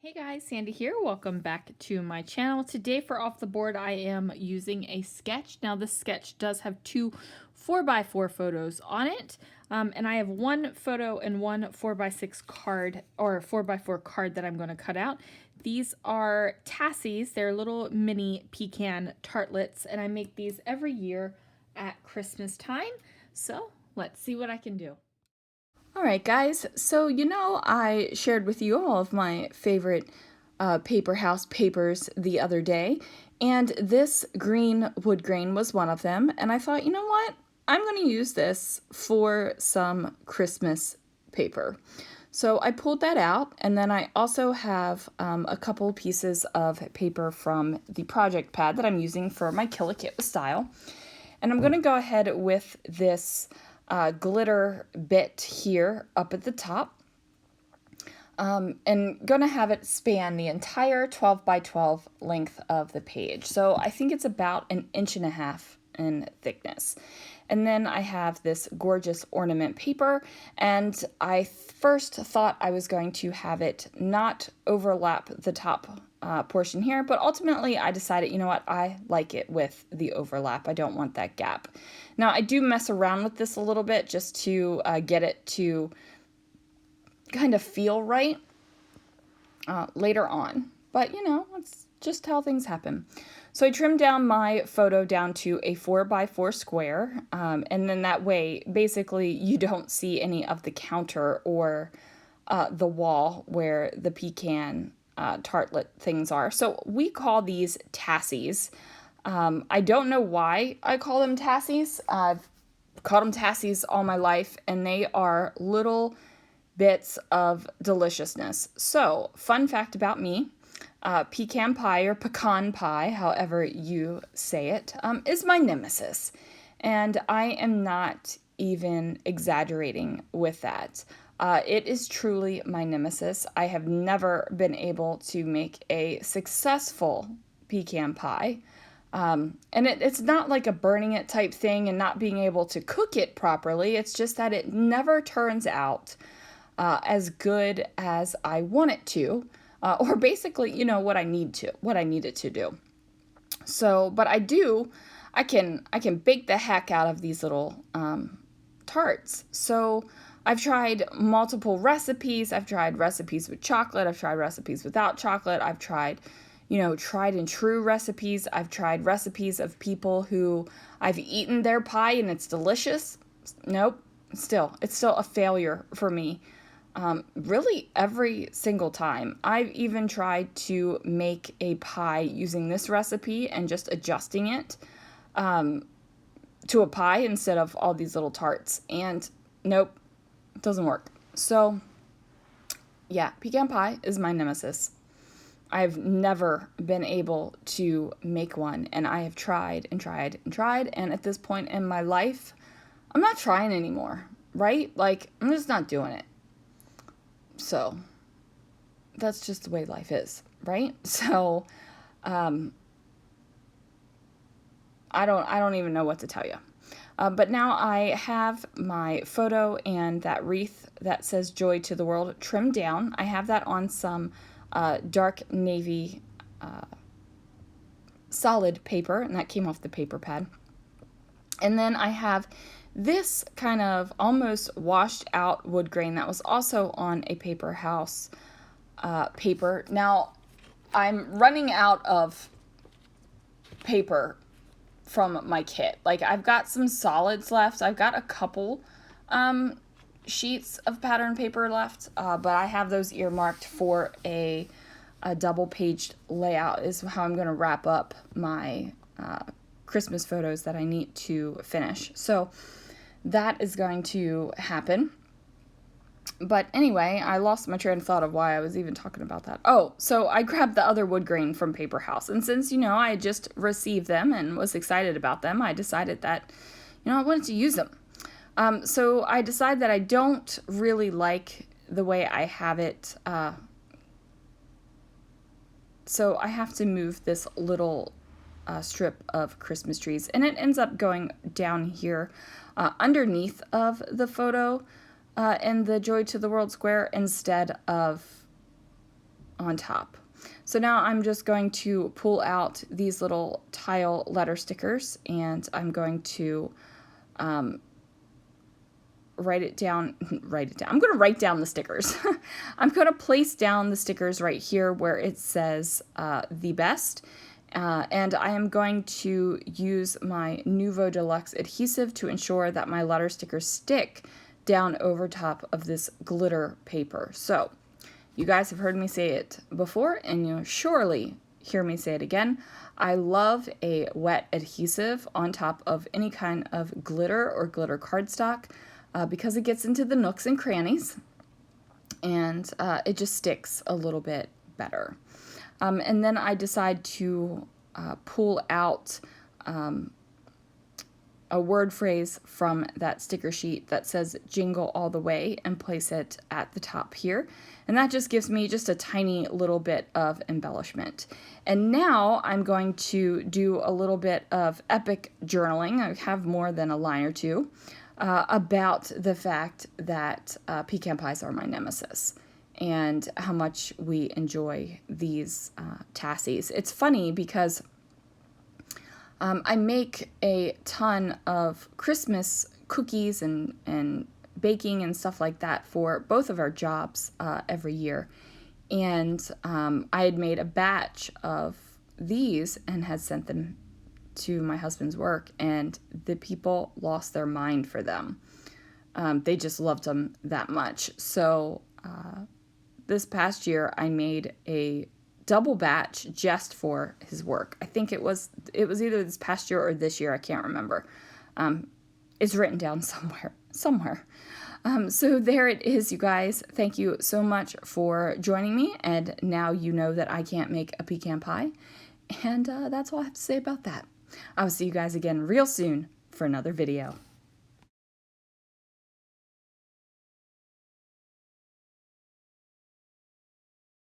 Hey guys, Sandy here. Welcome back to my channel. Today for Off the Board, I am using a sketch. Now this sketch does have two 4x4 photos on it, and I have one photo and one 4x6 card or 4x4 card that I'm going to cut out. These are tassies. They're little mini pecan tartlets, and I make these every year at Christmas time. So let's see what I can do. Alright guys, so I shared with you all of my favorite paper house papers the other day, and this green wood grain was one of them, and I thought, you know what, I'm going to use this for some Christmas paper. So I pulled that out, and then I also have a couple pieces of paper from the project pad that I'm using for my Kill a Kit with Style, and I'm going to go ahead with this glitter bit here up at the top, and gonna have it span the entire 12 by 12 length of the page. So I think it's about 1.5 inches in thickness. And then I have this gorgeous ornament paper, and I first thought I was going to have it not overlap the top portion here, but ultimately I decided, you know what, I like it with the overlap. I don't want that gap. Now I do mess around with this a little bit just to get it to kind of feel right later on, but it's just how things happen. So I trimmed down my photo down to a 4x4 square, and then that way basically you don't see any of the counter or the wall where the pecan tartlet things are. So we call these tassies. I don't know why I call them tassies. I've called them tassies all my life, and they are little bits of deliciousness. So, fun fact about me, pecan pie or pecan pie, however you say it, is my nemesis. And I am not even exaggerating with that. It is truly my nemesis. I have never been able to make a successful pecan pie. And it's not like a burning it type thing and not being able to cook it properly. It's just that it never turns out as good as I want it to, or basically, what I need it to do. So, but I can bake the heck out of these little tarts. So I've tried multiple recipes. I've tried recipes with chocolate. I've tried recipes without chocolate. I've tried, tried and true recipes. I've tried recipes of people who I've eaten their pie and it's delicious. Nope. It's still a failure for me. Really every single time. I've even tried to make a pie using this recipe and just adjusting it to a pie instead of all these little tarts. And nope, it doesn't work. So yeah, pecan pie is my nemesis. I've never been able to make one, and I have tried and tried and tried, and at this point in my life, I'm not trying anymore, right? Like, I'm just not doing it. So that's just the way life is, right? So I don't even know what to tell you. But now I have my photo and that wreath that says Joy to the World trimmed down. I have that on some dark navy solid paper, and that came off the paper pad. And then I have this kind of almost washed out wood grain that was also on a paper house paper. Now, I'm running out of paper from my kit. Like, I've got some solids left. I've got a couple sheets of pattern paper left, but I have those earmarked for a double-paged layout is how I'm going to wrap up my Christmas photos that I need to finish. So that is going to happen. But anyway, I lost my train of thought of why I was even talking about that. Oh, so I grabbed the other wood grain from Paper House. And since, I had just received them and was excited about them, I decided that, I wanted to use them. So I decided that I don't really like the way I have it. So I have to move this little strip of Christmas trees. And it ends up going down here underneath of the photo in the Joy to the World square instead of on top. So now I'm just going to pull out these little tile letter stickers, and I'm going to write it down. I'm going to write down the stickers. I'm going to place down the stickers right here where it says the best. And I am going to use my Nouveau Deluxe adhesive to ensure that my letter stickers stick down over top of this glitter paper. So you guys have heard me say it before, and you'll surely hear me say it again. I love a wet adhesive on top of any kind of glitter or glitter cardstock because it gets into the nooks and crannies, and it just sticks a little bit better. And then I decide to pull out a word phrase from that sticker sheet that says Jingle All the Way and place it at the top here. And that just gives me just a tiny little bit of embellishment. And now I'm going to do a little bit of epic journaling. I have more than a line or two about the fact that pecan pies are my nemesis and how much we enjoy these tassies. It's funny because I make a ton of Christmas cookies and baking and stuff like that for both of our jobs every year. And I had made a batch of these and had sent them to my husband's work, and the people lost their mind for them. They just loved them that much. So this past year I made a double batch just for his work. I think it was either this past year or this year. I can't remember. It's written down somewhere. So there it is, you guys. Thank you so much for joining me. And now you know that I can't make a pecan pie. And that's all I have to say about that. I'll see you guys again real soon for another video.